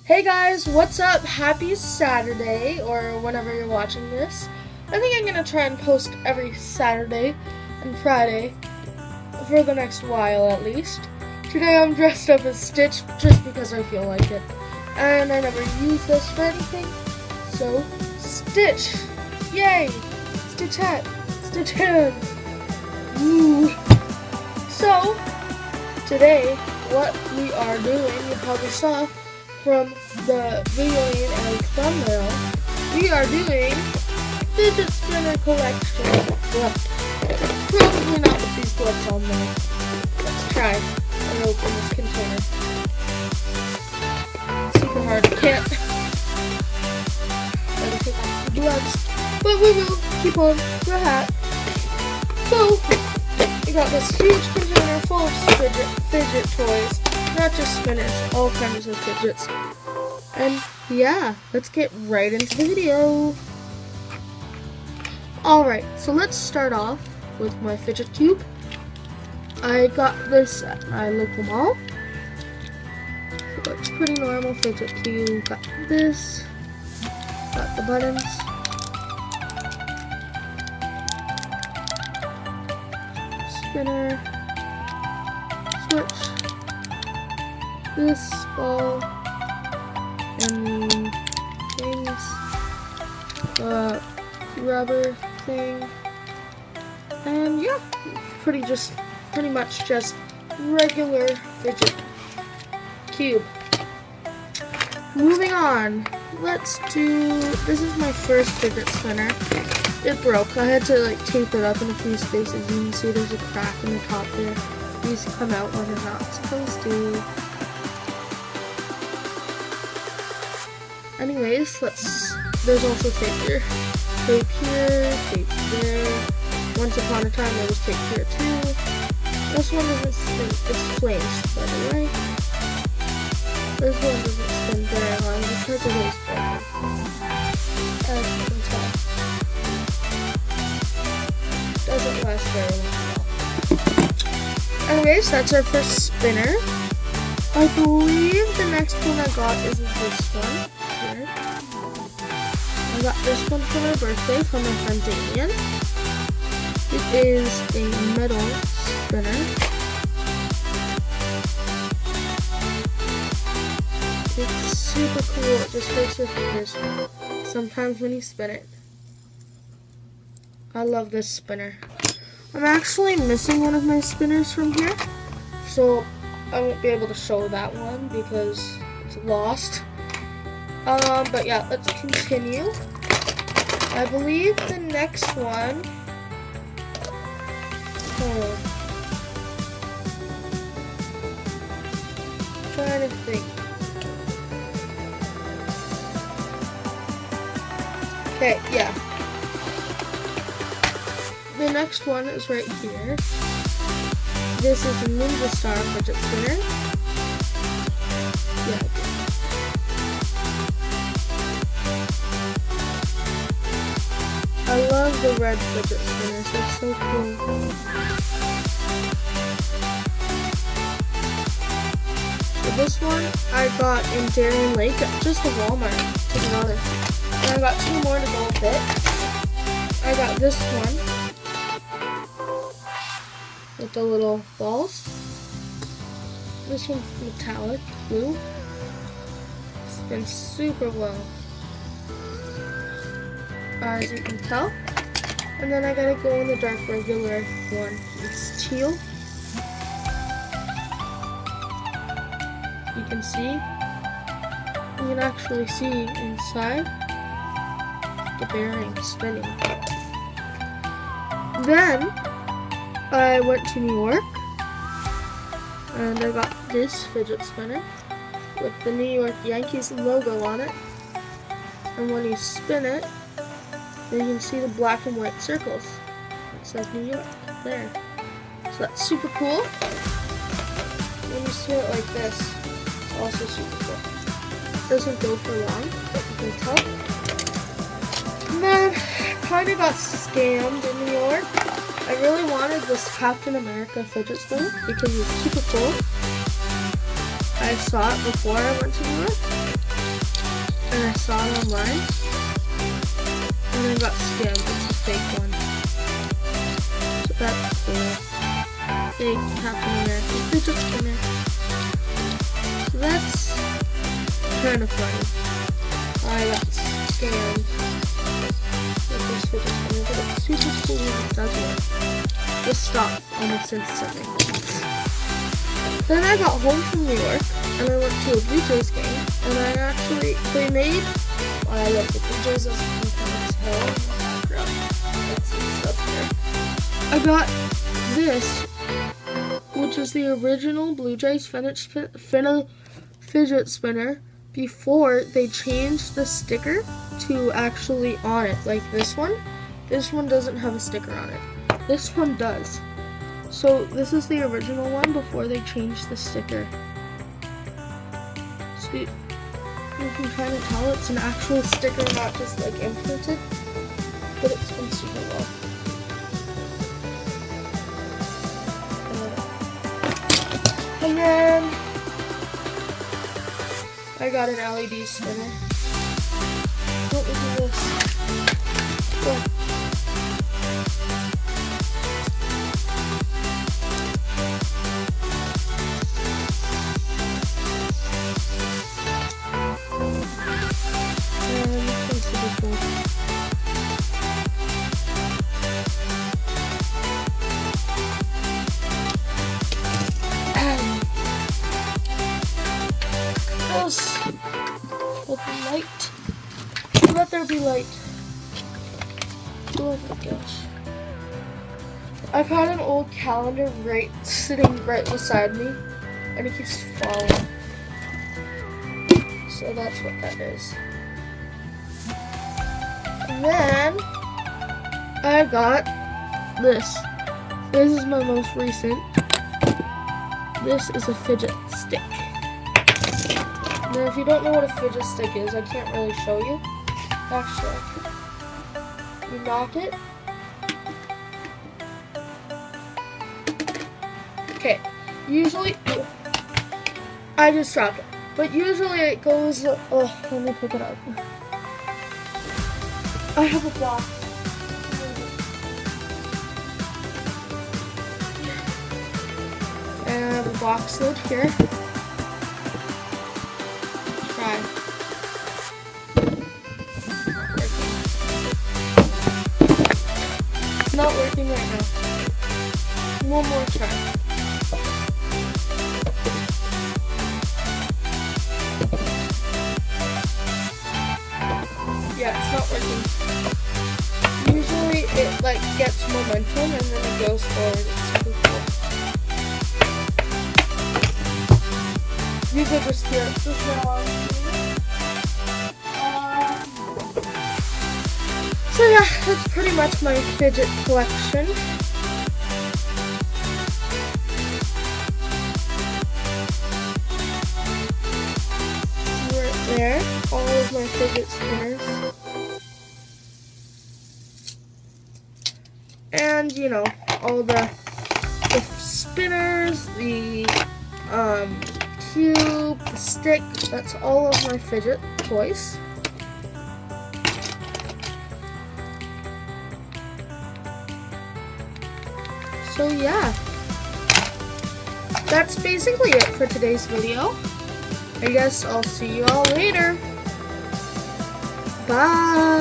Hey guys, what's up? Happy Saturday, or whenever you're watching this. I think I'm gonna try and post every Saturday and Friday for the next while at least. Today I'm dressed up as Stitch just because I feel like it. And I never use this for anything, so Stitch! Yay! Stitch hat! Stitch hand! Woo! So, today, what we are doing, you probably saw from the video and thumbnail, we are doing fidget spinner collection. Well, probably not with these gloves on there. Let's try and open this container. Super hard, can't. Gotta take off the gloves. But we will keep on the hat. So, we got this huge container full of fidget toys. Not just spinners, all kinds of fidgets. And yeah, let's get right into the video. Alright, so let's start off with my fidget cube. I got this at my local mall. So it's pretty normal fidget cube. Got this. Got the buttons. Spinner. Switch. This ball and things, rubber thing, and yeah, pretty much just regular fidget cube. Moving on, this is my first fidget spinner. It broke. I had to tape it up in a few spaces. You can see there's a crack in the top there. These come out when they're not supposed to. Anyways, there's also tape here. Tape here, tape there. Once upon a time there was tape here too. This one doesn't spin, it's flames, by the way. This one doesn't spin very long because it is broken. As you can tell. Doesn't last very long. Anyways, that's our first spinner. I believe the next one I got is this one. I got this one for my birthday from my friend Damien. It is a metal spinner. It's super cool. It just hurts your fingers sometimes when you spin it. I love this spinner. I'm actually missing one of my spinners from here, so I won't be able to show that one because it's lost. But yeah, let's continue. I believe the next one. Trying to think. Okay, yeah. The next one is right here. This is a Ninja Star fidget spinner. Yeah. I love the red fidget spinners, they're so cool. So this one I got in Darien Lake at just a Walmart, to be honest. And I got two more to go with it. I got this one with the little balls. This one's metallic blue. Spins super well, as you can tell. And then I gotta go in the dark regular one. It's teal. You can see. You can actually see inside the bearing spinning. Then I went to New York and I got this fidget spinner with the New York Yankees logo on it. And when you spin it, you can see the black and white circles. It says New York there. So that's super cool. When you spin it like this, it's also super cool. It doesn't go for long, but you can tell. And then I kind of got scammed in New York. I really wanted this Captain America fidget spinner because it's super cool. I saw it before I went to New York, and I saw it online, and I got scammed. It's a fake one. So that's cool. Fake Captain America fidget spinner. So that's kind of funny. I got scammed with this fidget spinner, but it's super cool when it does work. Just stop almost instantly. Then I got home from New York, and I went to a Blue Jays game, and they made, I love the Blue Jays, as you can kind of tell in the background. That's some stuff there. I got this, which is the original Blue Jays fidget spinner before they changed the sticker to actually on it, like this one. This one doesn't have a sticker on it. This one does. So this is the original one before they changed the sticker. So you can kind of tell it's an actual sticker, not just like imprinted, but it's been super well. And then I got an LED spinner. What is this? Oh. With the light. Let there be light. Oh my gosh. I've had an old calendar sitting right beside me, and it keeps falling. So that's what that is. And then I got this. This is my most recent. This is a fidget stick. Now, if you don't know what a fidget stick is, I can't really show you. Actually, you knock it. Okay, usually, I just dropped it. But usually it goes, oh, let me pick it up. I have a box. And I have a box lid here. It's not working right now. One more try. Yeah, it's not working. Usually it like gets momentum and then it goes forward. It's super cool. You could just hear it just now. So yeah, that's pretty much my fidget collection. Right there, all of my fidget spinners. And, you know, all the spinners, the cube, the stick, that's all of my fidget toys. So yeah, that's basically it for today's video. I guess I'll see you all later. Bye!